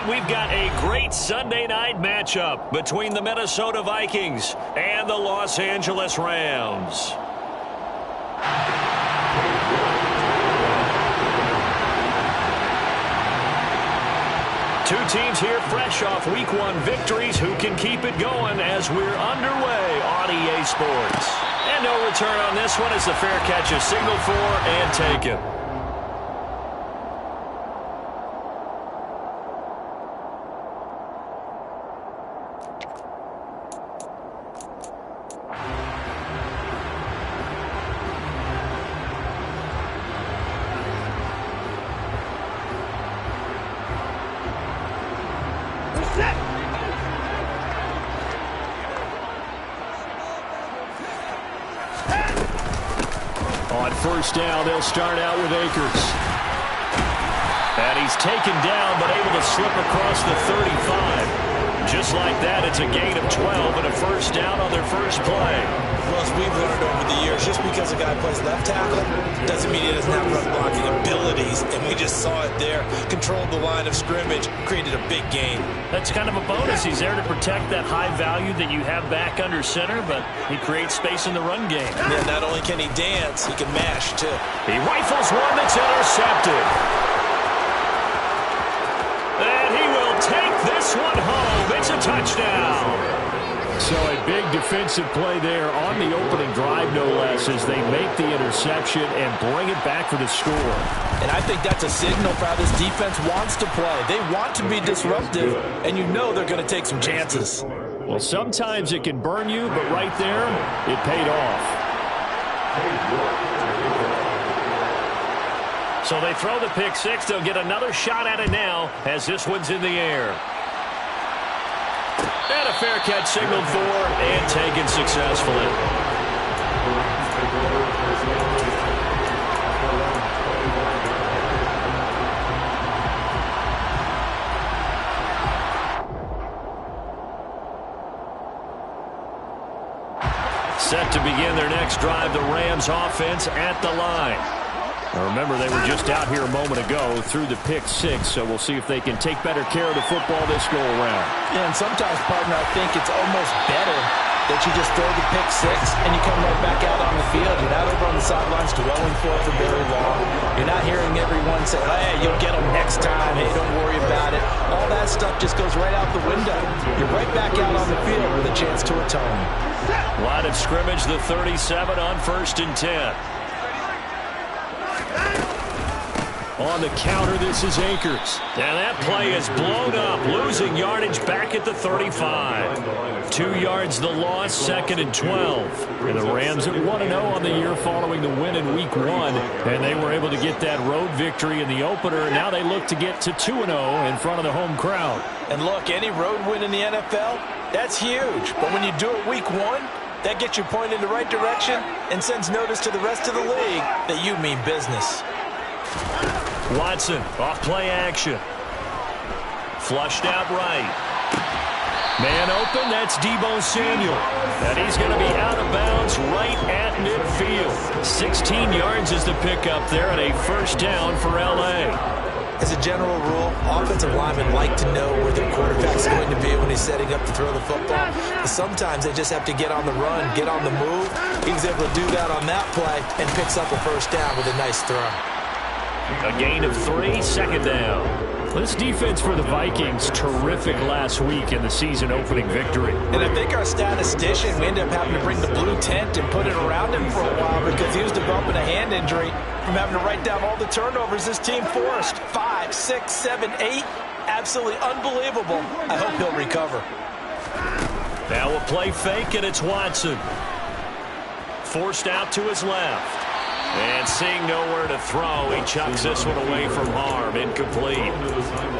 we've got a great Sunday night matchup between the Minnesota Vikings and the Los Angeles Rams. Two teams here fresh off Week 1 victories. Who can keep it going as we're underway on EA Sports? And no return on this one as the fair catch is signaled for and taken. On first down, they'll start out with Akers. And he's taken down, but able to slip across the 35. Just like that, it's a gain of 12 and a first down on their first play. Well, as we've learned over the years, just because a guy plays left tackle doesn't mean he doesn't have run blocking abilities, and we just saw it there. Controlled the line of scrimmage, created a big gain. That's kind of a bonus. He's there to protect that high value that you have back under center, but he creates space in the run game. Yeah, not only can he dance, he can mash, too. He rifles one that's intercepted. And he will take this one home. It's a touchdown. So a big defensive play there on the opening drive, no less, as they make the interception and bring it back for the score. And I think that's a signal for how this defense wants to play. They want to be disruptive, and you know they're going to take some chances. Well, sometimes it can burn you, but right there, it paid off. So they throw the pick six. They'll get another shot at it now as this one's in the air. And a fair catch signaled for and taken successfully. Set to begin their next drive, the Rams offense at the line. Now remember, they were just out here a moment ago through the pick six, so we'll see if they can take better care of the football this go-around. Yeah, and sometimes, partner, I think it's almost better that you just throw the pick six and you come right back out on the field. You're not over on the sidelines dwelling for very long. You're not hearing everyone say, hey, you'll get them next time. Hey, don't worry about it. All that stuff just goes right out the window. You're right back out on the field with a chance to atone. Line of scrimmage, the 37 on 1st and 10. On the counter, this is Akers. And that play is blown up, losing yardage back at the 35. 2 yards the loss, 2nd and 12. And the Rams at 1-0 on the year following the win in Week 1. And they were able to get that road victory in the opener. Now they look to get to 2-0 in front of the home crowd. And look, any road win in the NFL, that's huge. But when you do it Week 1, that gets you pointed in the right direction and sends notice to the rest of the league that you mean business. Watson, off play action. Flushed out right. Man open, that's Deebo Samuel. And he's going to be out of bounds right at midfield. 16 yards is the pickup there and a first down for L.A. As a general rule, offensive linemen like to know where their quarterback's going to be when he's setting up to throw the football. But sometimes they just have to get on the run, get on the move. He was able to do that on that play and picks up a first down with a nice throw. A gain of 3, 2nd down. This defense for the Vikings, terrific last week in the season-opening victory. And I think our statistician, we ended up having to bring the blue tent and put it around him for a while because he was developing a hand injury from having to write down all the turnovers this team forced. 5, 6, 7, 8. Absolutely unbelievable. I hope he'll recover. Now a play fake, and it's Watson. Forced out to his left. And seeing nowhere to throw, he chucks this one away from harm. Incomplete.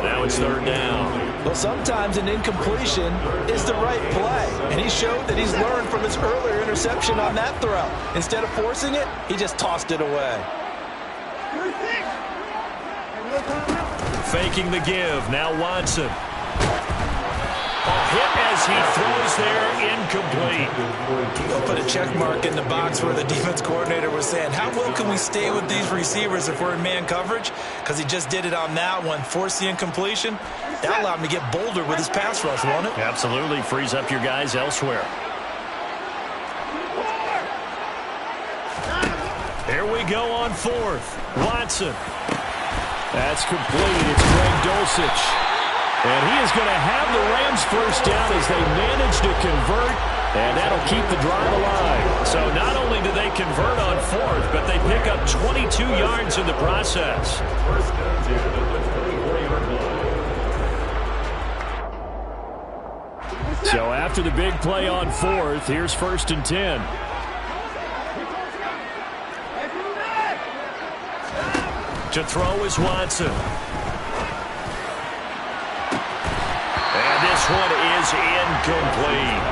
Now it's 3rd down. Well, sometimes an incompletion is the right play. And he showed that he's learned from his earlier interception on that throw. Instead of forcing it, he just tossed it away. Faking the give. Now Watson. Hit as he throws there, incomplete. They'll put a check mark in the box where the defense coordinator was saying, how well can we stay with these receivers if we're in man coverage? Because he just did it on that one, forced the incompletion. That allowed him to get bolder with his pass rush, won't it? Absolutely. Frees up your guys elsewhere. Here we go on fourth. Watson. That's complete. It's Greg Dulcich. And he is going to have the Rams first down as they manage to convert, and that'll keep the drive alive. So not only do they convert on fourth, but they pick up 22 yards in the process. So after the big play on fourth, here's 1st and 10. To throw is Watson. And this one is incomplete.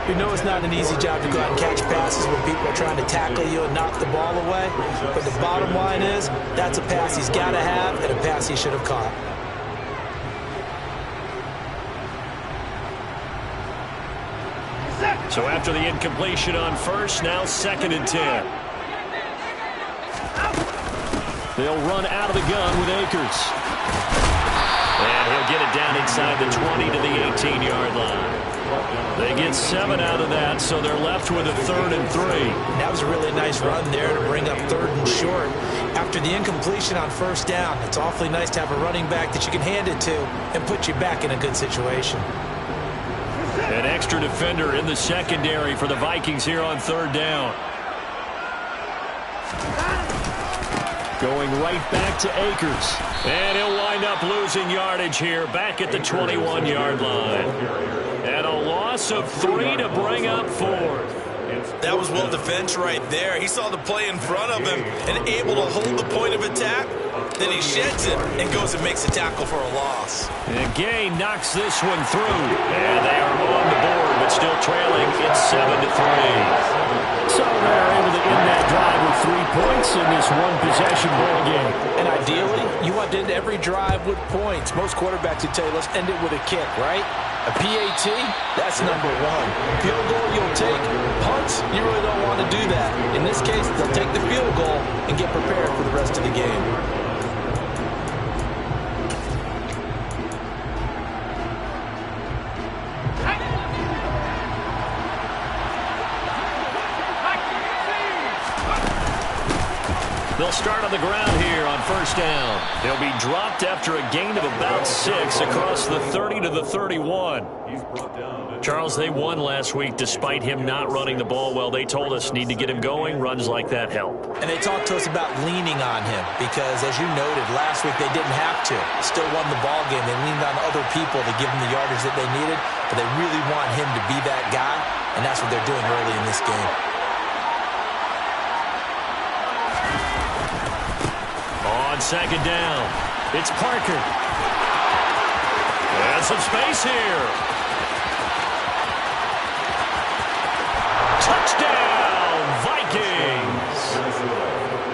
You know it's not an easy job to go out and catch passes when people are trying to tackle you and knock the ball away. But the bottom line is, that's a pass he's got to have and a pass he should have caught. So after the incompletion on first, now 2nd and 10. They'll run out of the gun with Akers. And he'll get it down inside the 20 to the 18-yard line. They get 7 out of that, so they're left with a 3rd and 3. That was a really nice run there to bring up 3rd and short. After the incompletion on first down, it's awfully nice to have a running back that you can hand it to and put you back in a good situation. An extra defender in the secondary for the Vikings here on 3rd down. Going right back to Akers. And he'll wind up losing yardage here back at the 21-yard line. And a loss of 3 to bring up 4th. That was well defense right there. He saw the play in front of him and able to hold the point of attack. Then he sheds it and goes and makes a tackle for a loss. And Gay knocks this one through. And they are on the board, but still trailing. It's 7-3. So they're able to end that drive with 3 points in this one-possession ball game. And ideally, you want to end every drive with points. Most quarterbacks would tell you, let's end it with a kick, right? A PAT, that's number 1. Field goal you'll take. Punts, you really don't want to do that. In this case, they'll take the field goal and get prepared for the rest of the game. They'll start on the ground here on first down. They'll be dropped after a gain of about 6 across the 30 to the 31. Charles, they won last week despite him not running the ball well. They told us need to get him going. Runs like that help. And they talked to us about leaning on him because, as you noted, last week they didn't have to. Still won the ball game. They leaned on other people to give them the yardage that they needed, but they really want him to be that guy, and that's what they're doing early in this game. On second down, it's Parker. And some space here. Touchdown, Vikings!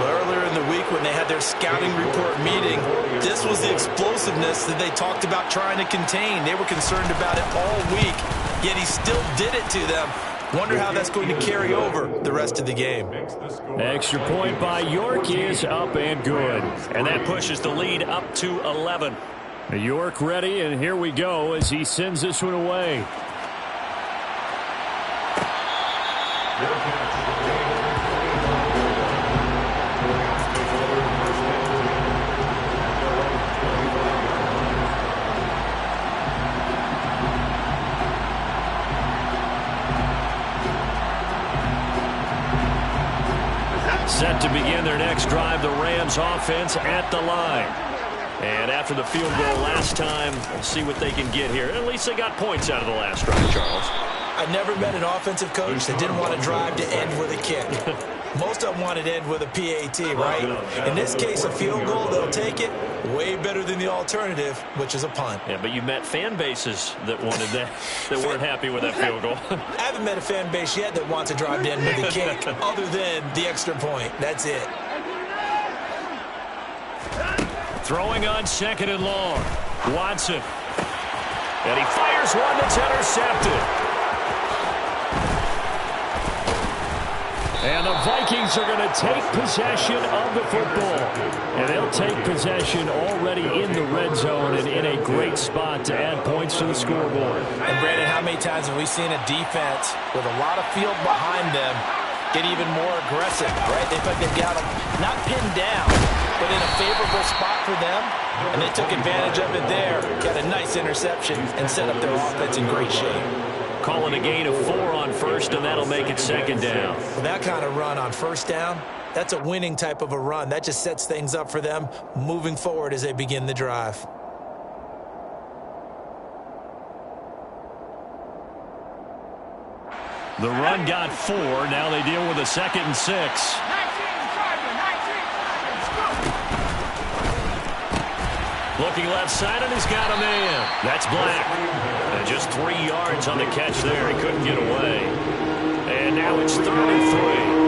Earlier in the week when they had their scouting report meeting, this was the explosiveness that they talked about trying to contain. They were concerned about it all week, yet he still did it to them. Wonder how that's going to carry over the rest of the game. Extra point by York is up and good. And that pushes the lead up to 11. York ready, and here we go as he sends this one away. Set to begin their next drive, the Rams offense at the line. And after the field goal last time, we'll see what they can get here. At least they got points out of the last drive, Charles. I never met an offensive coach that didn't want to drive to end with a kick. Most of them wanted to end with a PAT, right? In this case, a field goal, they'll take it. Way better than the alternative, which is a punt. Yeah, but you met fan bases that wanted that, that weren't happy with that field goal. I haven't met a fan base yet that wants to drive to end with a kick, other than the extra point. That's it. Throwing on second and long. Watson. And he fires one that's intercepted. And the Vikings are going to take possession of the football. And they'll take possession already in the red zone and in a great spot to add points to the scoreboard. And Brandon, how many times have we seen a defense with a lot of field behind them get even more aggressive, right? They felt they got them not pinned down, but in a favorable spot for them, and they took advantage of it there, got a nice interception, and set up their offense in great shape. Calling a gain of 4 on first, and that'll make it second down. Well, that kind of run on first down, that's a winning type of a run. That just sets things up for them moving forward as they begin the drive. The run got 4. Now they deal with a 2nd and 6. Looking left side, and he's got a man. That's Black. And just 3 yards on the catch there. He couldn't get away. And now it's 3rd and 3.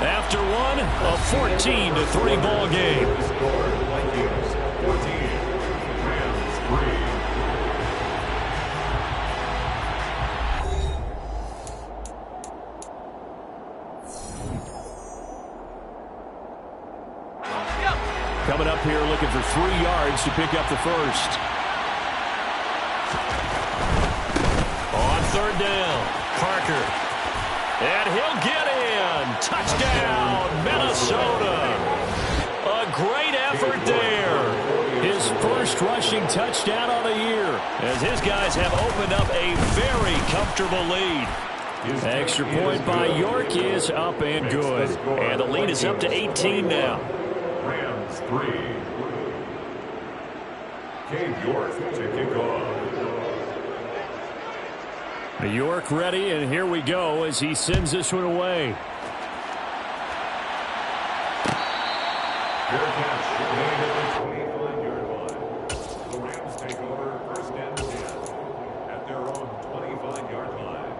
After one, a 14-3 ball game. Vikings 14, Rams 3. Coming up here looking for 3 yards to pick up the first. On 3rd down, Parker. And he'll get in. Touchdown, Minnesota. A great effort there. His first rushing touchdown of the year, as his guys have opened up a very comfortable lead. Extra point by York is up and good. And the lead is up to 18 now. Rams 3. Cade York to kick off. York ready, and here we go as he sends this one away. Fair catch, made at the 25-yard line. The Rams take over 1st and 10 at their own 25-yard line.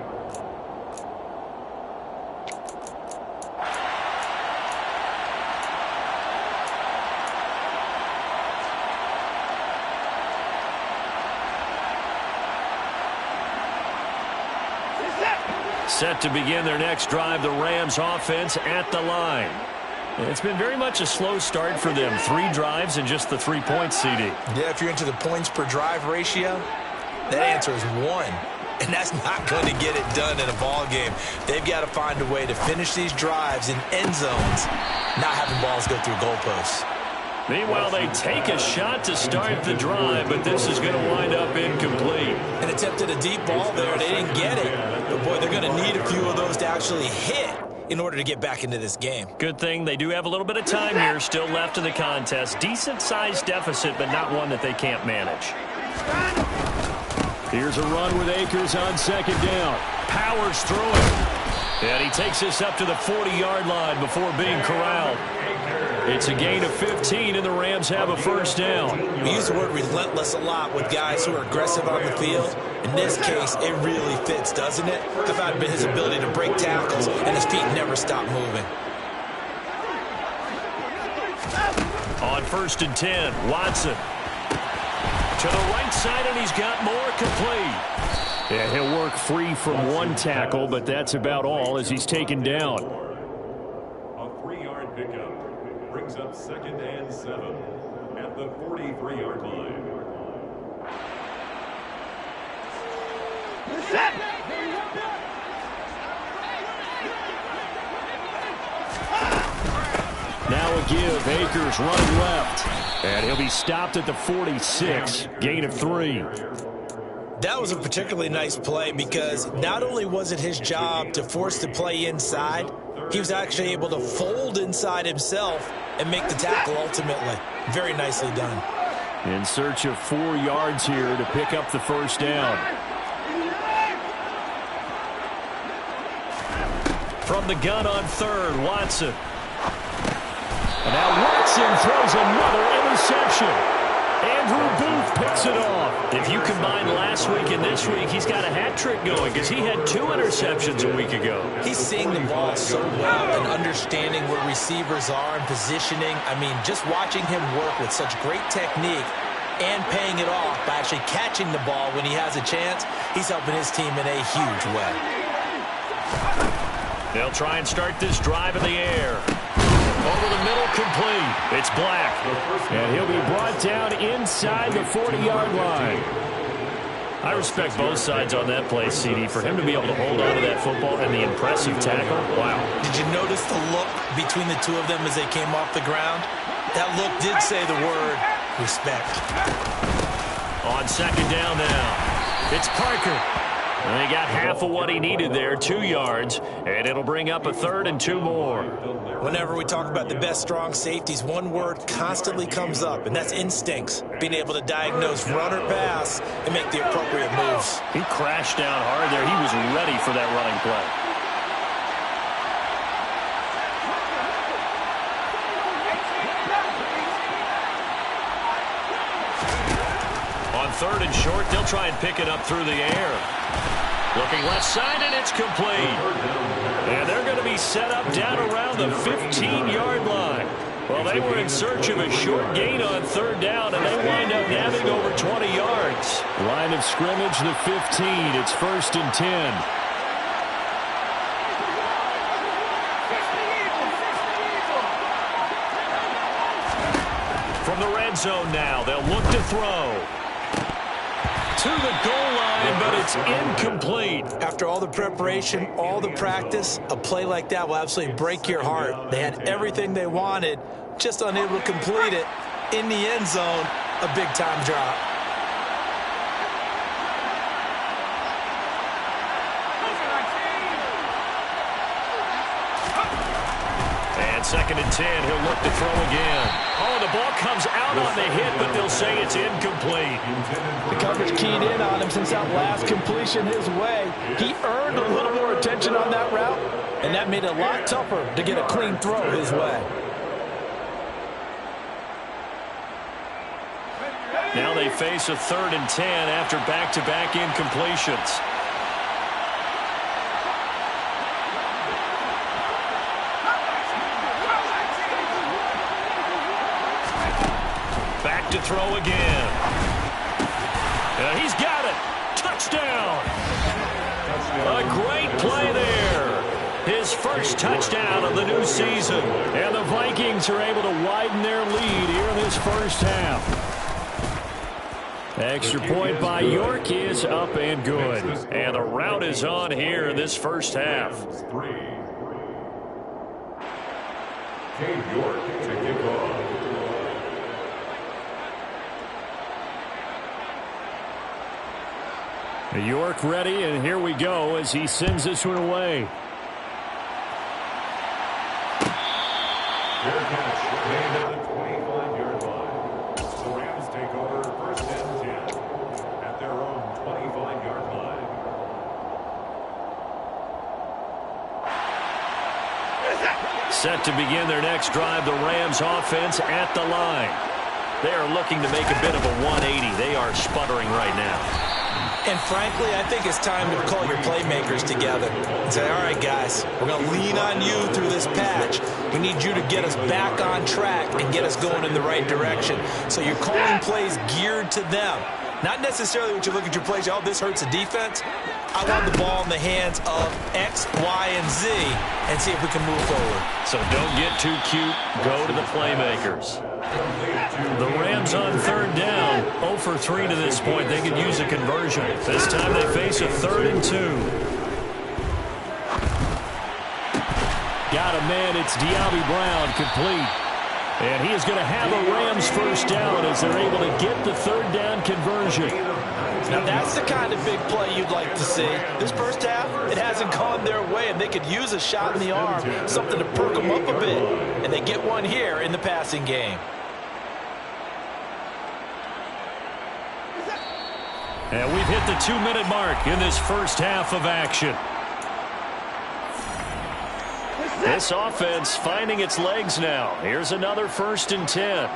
Set to begin their next drive, the Rams offense at the line. It's been very much a slow start for them. 3 drives and just the 3 points, CD. Yeah, if you're into the points per drive ratio, that answer is 1. And that's not going to get it done in a ball game. They've got to find a way to finish these drives in end zones, not having balls go through goalposts. Meanwhile, they take a shot to start the drive, but this is going to wind up incomplete. An attempt at a deep ball there. They didn't get it. But, boy, they're going to need a few of those to actually hit in order to get back into this game. Good thing they do have a little bit of time here still left in the contest. Decent-sized deficit, but not one that they can't manage. Here's a run with Akers on 2nd down. Powers through it. And he takes this up to the 40-yard line before being corralled. It's a gain of 15, and the Rams have a 1st down. We use the word relentless a lot with guys who are aggressive on the field. In this case, it really fits, doesn't it? How about his ability to break tackles, and his feet never stop moving. On 1st and 10, Watson. To the right side, and he's got more complete. Yeah, he'll work free from 1 tackle, but that's about all as he's taken down. A 3-yard pickup brings up 2nd and 7 at the 43-yard line. Now a give. Akers running left. And he'll be stopped at the 46. Gain of 3. That was a particularly nice play because not only was it his job to force the play inside, he was actually able to fold inside himself and make the tackle ultimately. Very nicely done. In search of 4 yards here to pick up the 1st down. From the gun on 3rd, Watson. And now Watson throws another interception. And Andrew Booth picks it off. If you combine last week and this week, he's got a hat trick going because he had 2 interceptions a week ago. He's seeing the ball so well and understanding where receivers are and positioning. I mean, just watching him work with such great technique and paying it off by actually catching the ball when he has a chance, he's helping his team in a huge way. They'll try and start this drive in the air. Over the middle, complete. It's Black. And he'll be brought down inside the 40-yard line. I respect both sides on that play, CD. For him to be able to hold on to that football and the impressive tackle, wow. Did you notice the look between the two of them as they came off the ground? That look did say the word respect. On second down now, it's Parker. And they got half of what he needed there, 2 yards, and it'll bring up a 3rd and 2 more. Whenever we talk about the best strong safeties, one word constantly comes up, and that's instincts. Being able to diagnose run or pass and make the appropriate moves. He crashed down hard there. He was ready for that running play. On 3rd and short, they'll try and pick it up through the air. Looking left side, and it's complete. And they're going to be set up down around the 15-yard line. Well, they were in search of a short gain on 3rd down, and they wind up nabbing over 20 yards. Line of scrimmage, the 15. It's 1st and 10. From the red zone now, they'll look to throw. To the goal line, but it's incomplete. After all the preparation, all the practice, a play like that will absolutely break your heart. They had everything they wanted, just unable to complete it. In the end zone, a big-time drop. And 2nd and 10, he'll look to throw again. Oh, the ball comes out on the hit, but they'll say it's incomplete. The coverage keyed in on him since that last completion his way. He earned a little more attention on that route, and that made it a lot tougher to get a clean throw his way. Now they face a 3rd and 10 after back-to-back incompletions. Back to throw again. He's got it. Touchdown. A great play there. His first touchdown of the new season. And the Vikings are able to widen their lead here in this first half. Extra point by York is up and good. And the route is on here in this first half. Cade York to kick off. York ready, and here we go as he sends this one away. Fair catch made at the 25-yard line. The Rams take over 1st and 10 at their own 25-yard line. Set to begin their next drive, the Rams offense at the line. They are looking to make a bit of a 180. They are sputtering right now. And frankly, I think it's time to call your playmakers together and say, all right, guys, we're going to lean on you through this patch. We need you to get us back on track and get us going in the right direction. So you're calling plays geared to them. Not necessarily when you look at your plays, oh, this hurts the defense. I want the ball in the hands of X, Y, and Z and see if we can move forward. So don't get too cute. Go to the playmakers. The Rams on 3rd down. 0 for 3 to this point. They could use a conversion. This time they face a 3rd and 2. Got a man. It's Diaby Brown, complete. And he is going to have a Rams first down as they're able to get the 3rd down conversion. Now that's the kind of big play you'd like to see. This first half, it hasn't gone their way, and they could use a shot in the arm, something to perk them up a bit. And they get one here in the passing game. And we've hit the 2-minute mark in this first half of action. This offense finding its legs now. Here's another 1st and 10.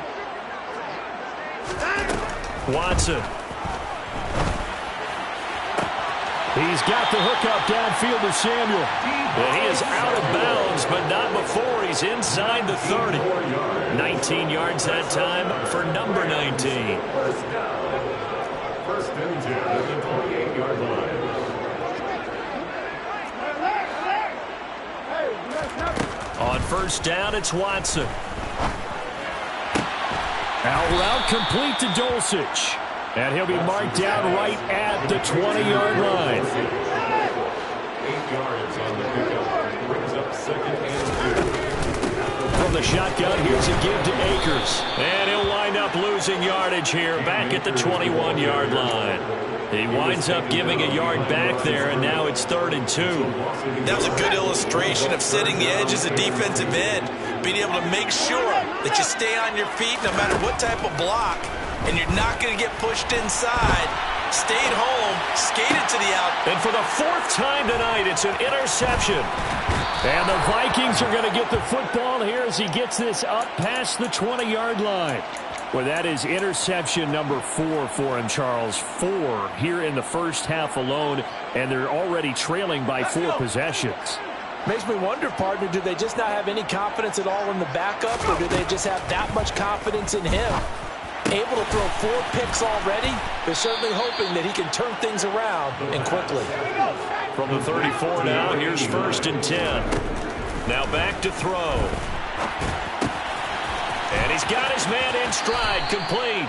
Watson. He's got the hook up downfield to Samuel. And he is out of bounds, but not before he's inside the 30. 19 yards that time for number 19. First and 10 at the 28-yard line. On first down, it's Watson. Out route complete to Dulcich. And he'll be marked down right at the 20-yard line. 8 yards on the pickup. Brings up second and 2. From the shotgun, here's a give to Akers. And he'll wind up losing yardage here back at the 21-yard line. He winds up giving a yard back there, and now it's 3rd and 2. That was a good illustration of setting the edge as a defensive end, being able to make sure that you stay on your feet no matter what type of block, and you're not going to get pushed inside. Stayed home, skated to the out. And for the 4th time tonight, it's an interception. And the Vikings are going to get the football here as he gets this up past the 20-yard line. Well, that is interception number 4 for him, Charles. 4 here in the first half alone, and they're already trailing by 4 possessions. Makes me wonder, partner, do they just not have any confidence at all in the backup, or do they just have that much confidence in him? Able to throw 4 picks already, they're certainly hoping that he can turn things around and quickly. From the 34 now, here's 1st and 10. Now back to throw. And he's got his man in stride, complete.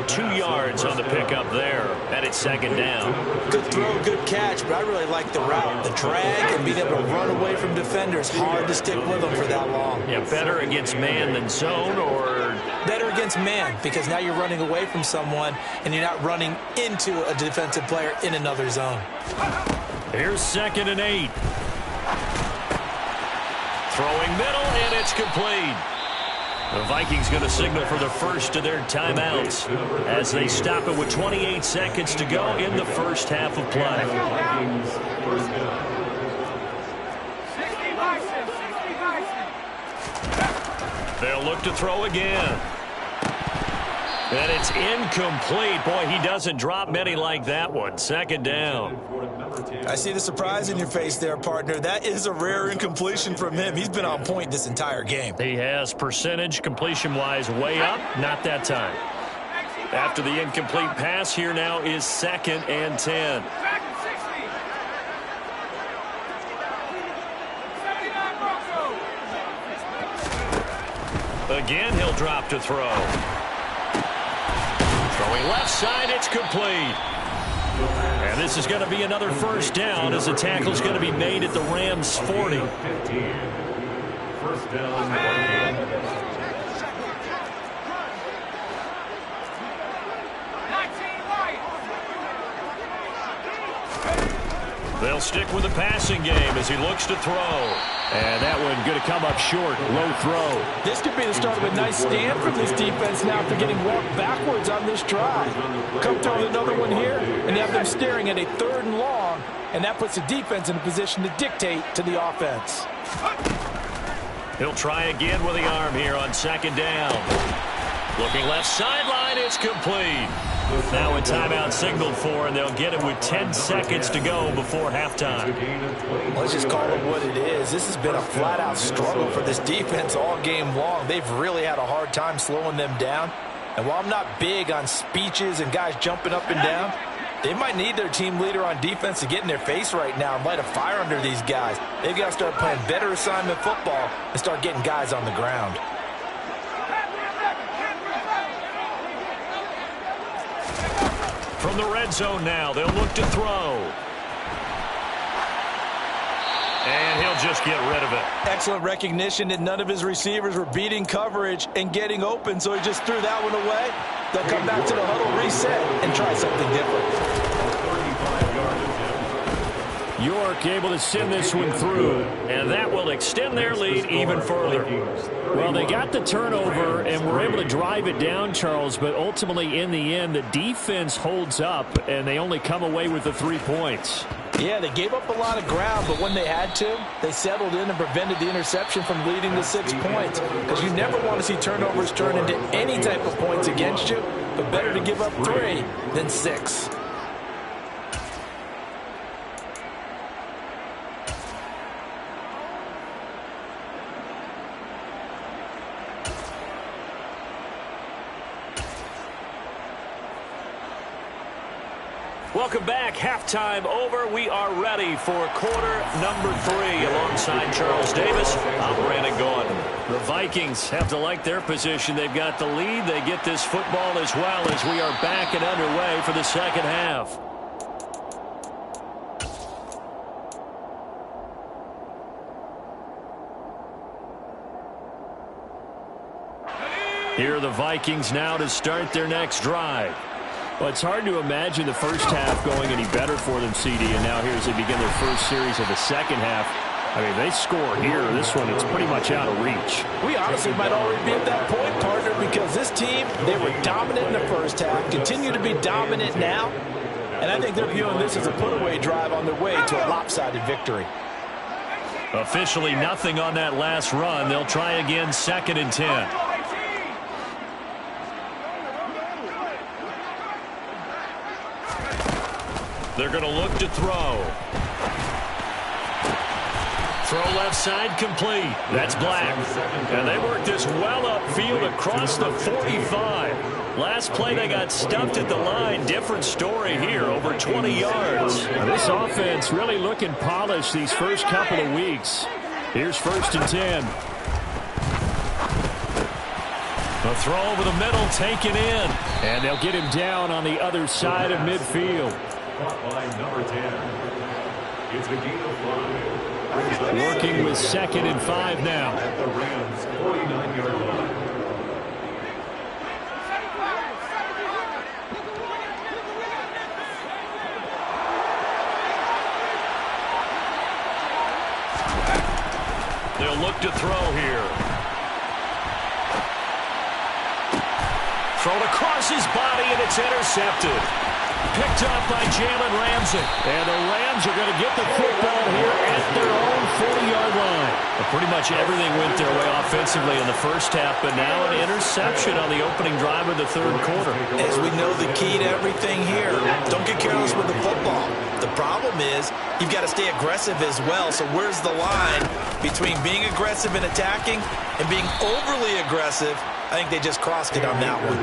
2 yards on the pickup there, and it's 2nd down. Good throw, good catch, but I really like the route. The drag and being able to run away from defenders, hard to stick with them for that long. Yeah, better against man than zone, or? Better against man, because now you're running away from someone, and you're not running into a defensive player in another zone. Here's 2nd and 8. Throwing middle, and it's complete. The Vikings going to signal for the first of their timeouts as they stop it with 28 seconds to go in the first half of play. They'll look to throw again. And it's incomplete. Boy, he doesn't drop many like that one. 2nd down. I see the surprise in your face there, partner. That is a rare incompletion from him. He's been on point this entire game. He has percentage completion-wise way up. Not that time. After the incomplete pass, here now is 2nd and 10. Again, he'll drop to throw. Throwing left side, it's complete. And this is going to be another first down as the tackle's going to be made at the Rams' 40. 15. First down. They'll stick with the passing game as he looks to throw. And that one going to come up short. Low throw. This could be the start of a nice stand from this defense now after getting walked backwards on this drive. Come through with another one here, and you have them staring at a 3rd and long, and that puts the defense in a position to dictate to the offense. He'll try again with the arm here on 2nd down. Looking left sideline, it's complete. Now a timeout signaled for, and they'll get it with 10 seconds to go before halftime. Let's just call it what it is. This has been a flat-out struggle for this defense all game long. They've really had a hard time slowing them down. And while I'm not big on speeches and guys jumping up and down, they might need their team leader on defense to get in their face right now and light a fire under these guys. They've got to start playing better assignment football and start getting guys on the ground. From the red zone now, they'll look to throw. And he'll just get rid of it. Excellent recognition that none of his receivers were beating coverage and getting open, so he just threw that one away. They'll come back to the huddle, reset, and try something different. York able to send this one through, and that will extend their lead even further. Well, they got the turnover and were able to drive it down, Charles, but ultimately in the end, the defense holds up, and they only come away with the 3 points. Yeah, they gave up a lot of ground, but when they had to, they settled in and prevented the interception from leading to 6 points. Because you never want to see turnovers turn into any type of points against you. but better to give up 3 than 6. Welcome back. Halftime over. We are ready for quarter number 3. Alongside Charles Davis, I'm Brandon Gordon. The Vikings have to like their position. They've got the lead. They get this football as well as we are back and underway for the second half. Here are the Vikings now to start their next drive. Well, it's hard to imagine the first half going any better for them, CD, and now here as they begin their first series of the second half. I mean, they score here. This one, it's pretty much out of reach. We honestly might already be at that point, partner, because this team, they were dominant in the first half, continue to be dominant now, and I think they're viewing this as a put-away drive on their way to a lopsided victory. Officially nothing on that last run. They'll try again, 2nd and 10. They're going to look to throw. Throw left side complete. That's Black. And they work this well upfield across the 45. Last play they got stumped at the line. Different story here, over 20 yards. Now, this offense really looking polished these first couple of weeks. Here's 1st and 10. The throw over the middle, taken in. And they'll get him down on the other side of midfield. By number 10. It's a gain of 5. Working with 2nd and 5 now. At the Rams' 49-yard line. They'll look to throw here. Thrown across his body, and it's intercepted. Picked up by Jalen Ramsey. And the Rams are going to get the football here at their own 40-yard line. Well, pretty much everything went their way offensively in the first half, but now an interception on the opening drive of the third quarter. As we know, the key to everything here, don't get careless with the football. The problem is you've got to stay aggressive as well. So where's the line between being aggressive and attacking and being overly aggressive? I think they just crossed it on that one.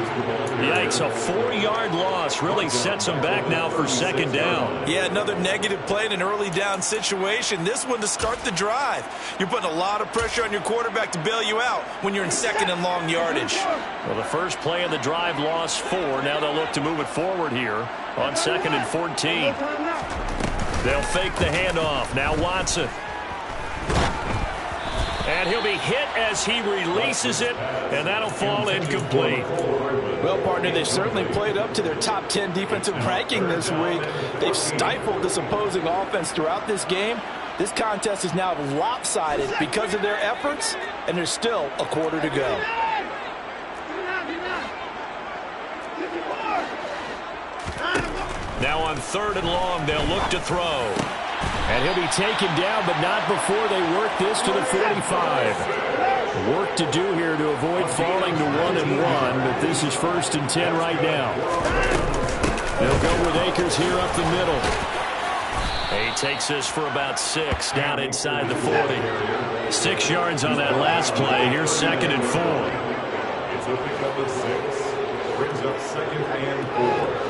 Yikes, a 4-yard loss really sets them back now for 2nd down. Yeah, another negative play in an early down situation. This one to start the drive. You're putting a lot of pressure on your quarterback to bail you out when you're in 2nd and long yardage. Well, the first play of the drive lost 4. Now they'll look to move it forward here on 2nd and 14. They'll fake the handoff. Now Watson. And he'll be hit as he releases it, and that'll fall incomplete. Well, partner, they've certainly played up to their top 10 defensive ranking this week. They've stifled this opposing offense throughout this game. This contest is now lopsided because of their efforts, and there's still a quarter to go. Now on 3rd and long, they'll look to throw. And he'll be taken down, but not before they work this to the 45. Work to do here to avoid falling to 1-and-1, but this is 1st and 10 right now. They'll go with Akers here up the middle. He takes this for about 6 down inside the 40. 6 yards on that last play. Here's 2nd and 4. It's a pickup of 6. Brings up 2nd and 4.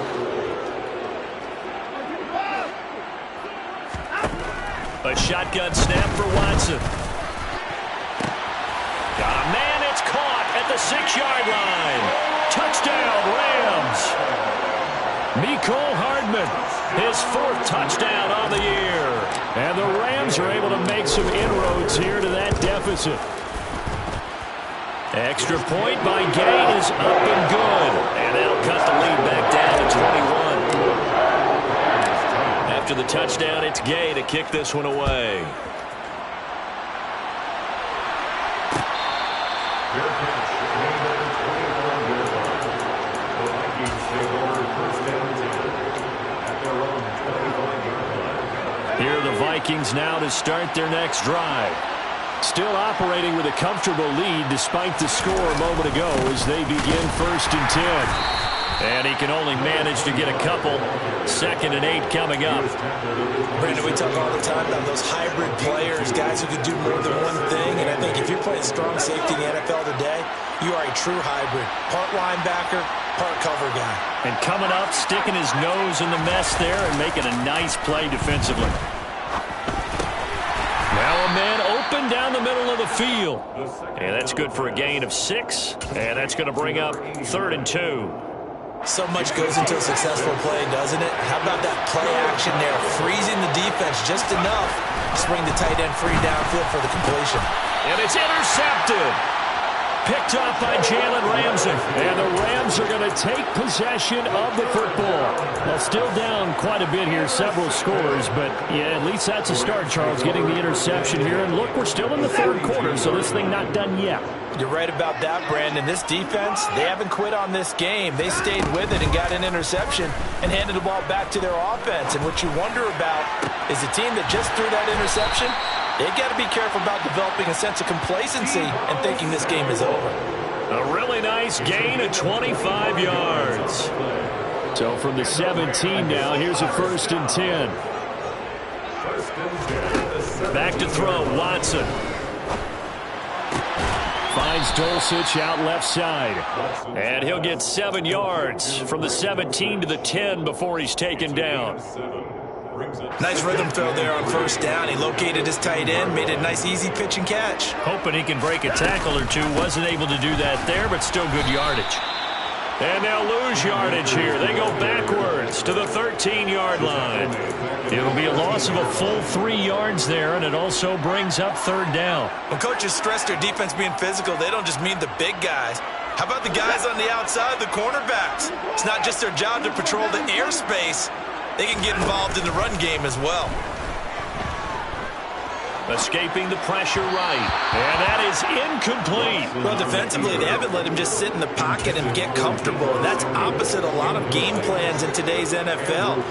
A shotgun snap for Watson. Got a man, it's caught at the 6-yard line. Touchdown, Rams. Mecole Hardman, his 4th touchdown on the year. And the Rams are able to make some inroads here to that deficit. Extra point by Gay is up and good. And that'll cut the lead back down to 21. After the touchdown, it's Gay to kick this one away. Here are the Vikings now to start their next drive. Still operating with a comfortable lead despite the score a moment ago as they begin 1st and 10. And he can only manage to get a couple. 2nd and 8 coming up. Brandon, we talk all the time about those hybrid players, guys who could do more than one thing. And I think if you're playing strong safety in the NFL today, you are a true hybrid. Part linebacker, part cover guy. And coming up, sticking his nose in the mess there and making a nice play defensively. Now a man open down the middle of the field. And that's good for a gain of 6. And that's going to bring up 3rd and 2. So much goes into a successful play, doesn't it? How about that play action there? Freezing the defense just enough to bring the tight end free downfield for the completion. And it's intercepted. Picked off by Jalen Ramsey. And the Rams are going to take possession of the football. Well, still down quite a bit here, several scores, but yeah, at least that's a start, Charles, getting the interception here. And look, we're still in the 3rd quarter, so this thing not done yet. You're right about that, Brandon. This defense, they haven't quit on this game. They stayed with it and got an interception and handed the ball back to their offense. And what you wonder about is the team that just threw that interception, they've got to be careful about developing a sense of complacency and thinking this game is over. A really nice gain of 25 yards. So from the 17 now, here's a 1st and 10. Back to throw, Watson. Finds Dulcich out left side. And he'll get 7 yards from the 17 to the 10 before he's taken down. Nice rhythm throw there on 1st down. He located his tight end, made a nice easy pitch and catch. Hoping he can break a tackle or two. Wasn't able to do that there, but still good yardage. And they'll lose yardage here. They go backwards to the 13-yard line. It'll be a loss of a full 3 yards there, and it also brings up 3rd down. When coaches stress their defense being physical, they don't just mean the big guys. How about the guys on the outside, the cornerbacks? It's not just their job to patrol the airspace. They can get involved in the run game as well. Escaping the pressure right. And that is incomplete. Well, defensively, they haven't let him just sit in the pocket and get comfortable. And that's opposite a lot of game plans in today's NFL.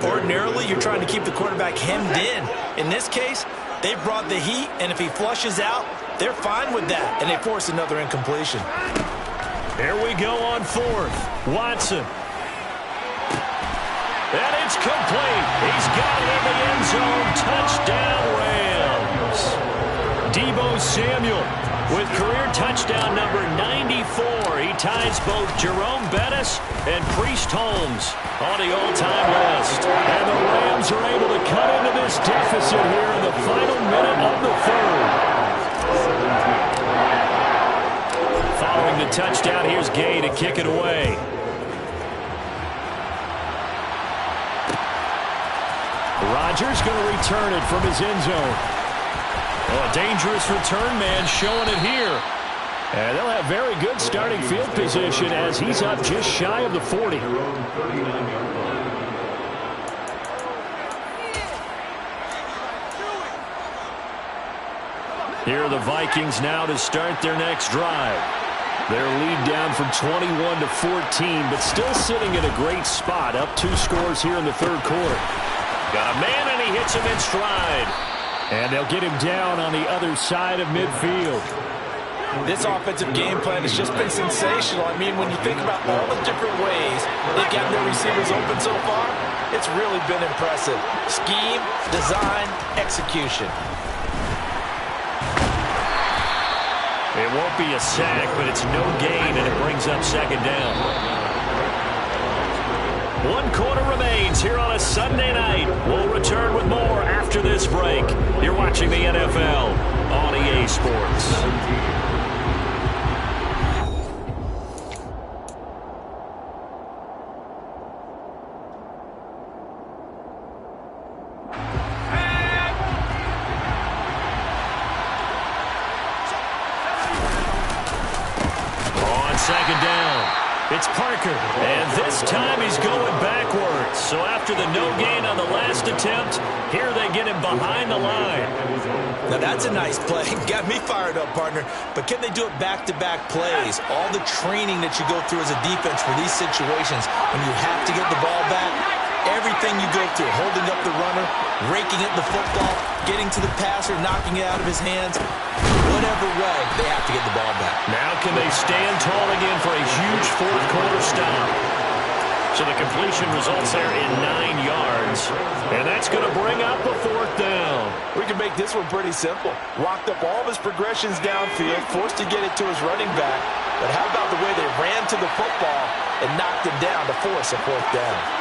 Ordinarily, you're trying to keep the quarterback hemmed in. In this case, they brought the heat, and if he flushes out, they're fine with that, and they force another incompletion. Here we go on 4th. Watson. And it's complete. He's got it in the end zone. Touchdown, Rams. Deebo Samuel with career touchdown number 94. He ties both Jerome Bettis and Priest Holmes on the all-time list. And the Rams are able to cut into this deficit here in the final minute of the 3rd. Following the touchdown, here's Gay to kick it away. Rodgers going to return it from his end zone. Oh, a dangerous return man showing it here. And they'll have very good starting field position as he's up just shy of the 40. Here are the Vikings now to start their next drive. Their lead down from 21 to 14, but still sitting in a great spot, up 2 scores here in the 3rd quarter. Got a man, and he hits him in stride. And they'll get him down on the other side of midfield. This offensive game plan has just been sensational. I mean, when you think about all the different ways they've gotten their receivers open so far, it's really been impressive. Scheme, design, execution. It won't be a sack, but it's no gain, and it brings up 2nd down. 1 quarter remains here on a Sunday night. We'll return with more after this break. You're watching the NFL on EA Sports. On 2nd down. It's Parker, and this time he's going backwards. So after the no gain on the last attempt, here they get him behind the line. Now that's a nice play. Got me fired up, partner. But can they do it back-to-back plays? All the training that you go through as a defense for these situations, when you have to get the ball back, everything you go through, holding up the runner, raking at the football, getting to the passer, knocking it out of his hands, whatever way, they have to get the ball back. Now can they stand tall again for a huge 4th quarter stop? So the completion results there in 9 yards. And that's going to bring up a 4th down. We can make this one pretty simple. Locked up all of his progressions downfield, forced to get it to his running back. But how about the way they ran to the football and knocked him down to force a 4th down?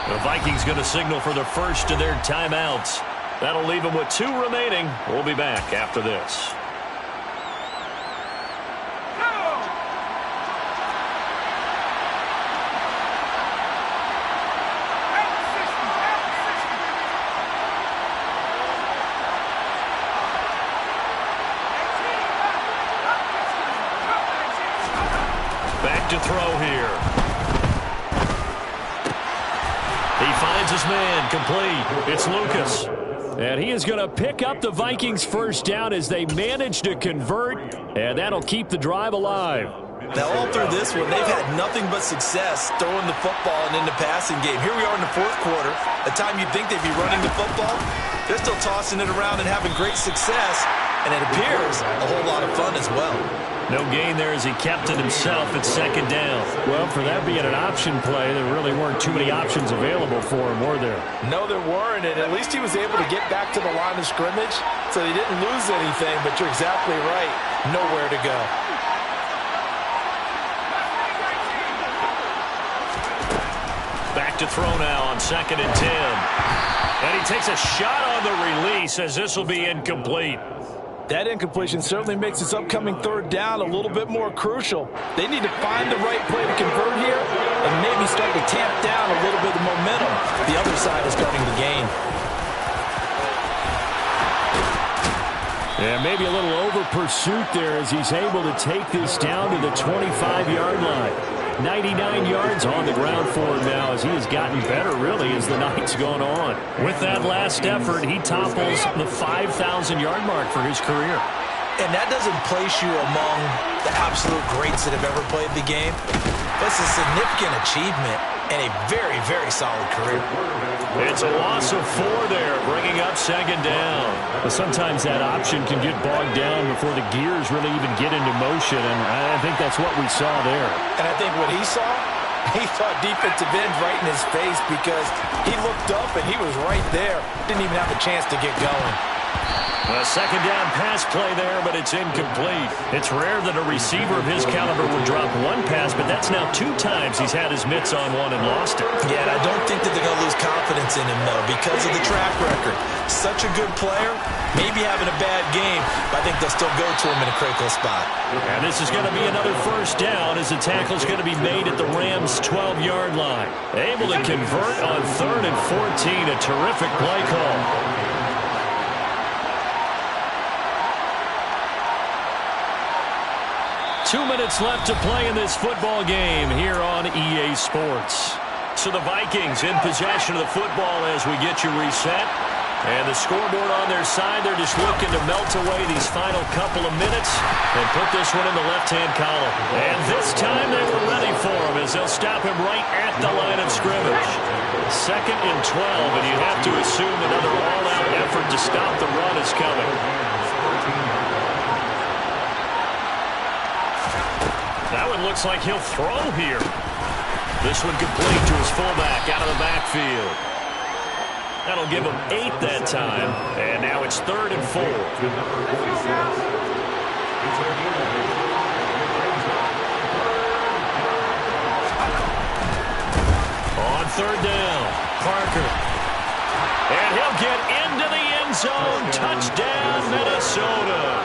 The Vikings going to signal for the first of their timeouts. That'll leave them with 2 remaining. We'll be back after this. Back to throw here. He finds his man, complete. It's Lucas. And he is going to pick up the Vikings' first down as they manage to convert, and that'll keep the drive alive. Now, all through this one, they've had nothing but success throwing the football and in the passing game. Here we are in the 4th quarter, a time you'd think they'd be running the football. They're still tossing it around and having great success, and it appears a whole lot of fun as well. No gain there as he kept it himself at 2nd down. Well, for that being an option play, there really weren't too many options available for him, were there? No, there weren't, and at least he was able to get back to the line of scrimmage, so he didn't lose anything, but you're exactly right. Nowhere to go. Back to throw now on 2nd and 10. And he takes a shot on the release as this will be incomplete. That incompletion certainly makes this upcoming 3rd down a little bit more crucial. They need to find the right play to convert here and maybe start to tamp down a little bit of momentum. The other side is starting to gain. Yeah, maybe a little over pursuit there as he's able to take this down to the 25-yard line. 99 yards on the ground for him now as he has gotten better, really, as the night's gone on. With that last effort, he topples the 5,000-yard mark for his career. And that doesn't place you among the absolute greats that have ever played the game. But it's a significant achievement and a very, very solid career. It's a loss of 4 there, bringing up 2nd down. But sometimes that option can get bogged down before the gears really even get into motion, and I think that's what we saw there. And I think what he saw defensive end right in his face because he looked up and he was right there. Didn't even have a chance to get going. A 2nd down pass play there, but it's incomplete. It's rare that a receiver of his caliber would drop 1 pass, but that's now 2 times he's had his mitts on one and lost it. Yeah, and I don't think that they're going to lose confidence in him, though, because of the track record. Such a good player, maybe having a bad game, but I think they'll still go to him in a critical spot. And this is going to be another 1st down as the tackle's going to be made at the Rams' 12-yard line. Able to convert on 3rd and 14, a terrific play call. Two minutes left to play in this football game here on EA Sports. So the Vikings in possession of the football as we get you reset. And the scoreboard on their side, they're just looking to melt away these final couple of minutes and put this one in the left-hand column. And this time they were ready for him as they'll stop him right at the line of scrimmage. 2nd and 12, and you have to assume another all-out effort to stop the run is coming. That one looks like he'll throw here. This one complete to his fullback out of the backfield. That'll give him 8 that time. And now it's 3rd and 4. On 3rd down, Parker. And he'll get into the end zone. Touchdown, Minnesota.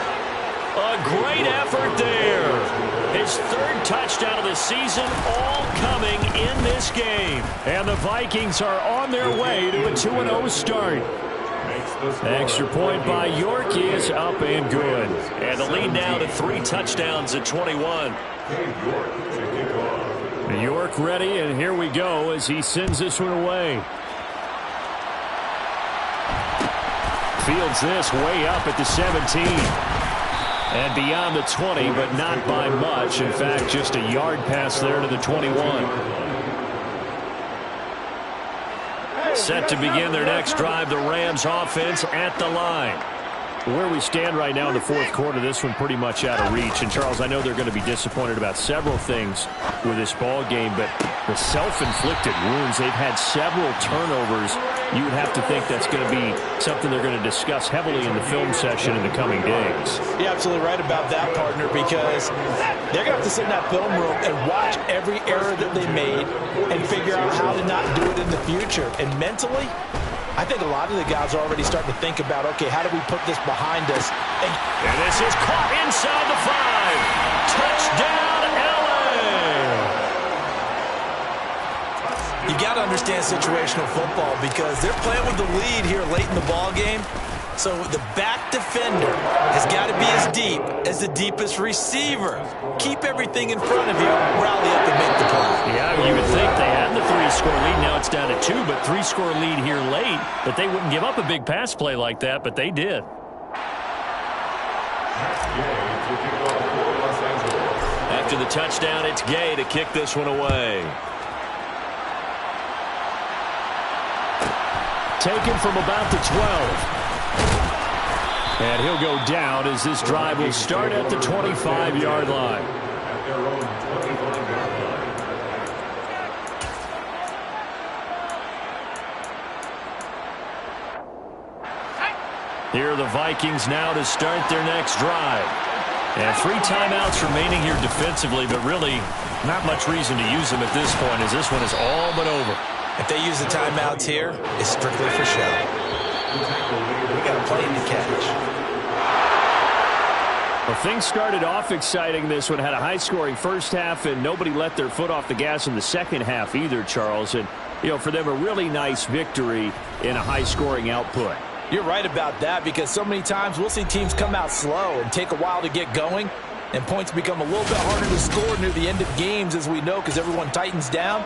A great effort there. His 3rd touchdown of the season, all coming in this game. And the Vikings are on their way to a 2-0 start. Extra point by York is up and good. And the lead now to 3 touchdowns at 21. York ready, and here we go as he sends this one away. Fields this way up at the 17. And beyond the 20, but not by much. In fact, just a yard pass there to the 21. Set to begin their next drive, the Rams offense at the line. Where we stand right now in the fourth quarter, this one pretty much out of reach. And, Charles, I know they're going to be disappointed about several things with this ball game, but the self-inflicted wounds, they've had several turnovers. You would have to think that's going to be something they're going to discuss heavily in the film session in the coming days. You're absolutely right about that, partner, because they're going to have to sit in that film room and watch every error that they made and figure out how to not do it in the future. And mentally, I think a lot of the guys are already starting to think about, okay, how do we put this behind us? And this is caught inside the 5. Touchdown, LA. You got to understand situational football because they're playing with the lead here late in the ball game. So the back defender has got to be as deep as the deepest receiver. Keep everything in front of you, rally up and make the play. Yeah, you would think they had the 3-score lead. Now it's down to 2, but 3-score lead here late. But they wouldn't give up a big pass play like that, but they did. After the touchdown, it's Gay to kick this one away. Taken from about the 12. And he'll go down as this drive will start at the 25-yard line. At their own 25-yard line. Here are the Vikings now to start their next drive. And 3 timeouts remaining here defensively, but really not much reason to use them at this point as this one is all but over. If they use the timeouts here, it's strictly for show. We got a play to catch. Well, things started off exciting. This one had a high-scoring first half, and nobody let their foot off the gas in the second half either, Charles. And, you know, for them, a really nice victory in a high-scoring output. You're right about that because so many times we'll see teams come out slow and take a while to get going, and points become a little bit harder to score near the end of games, as we know, because everyone tightens down.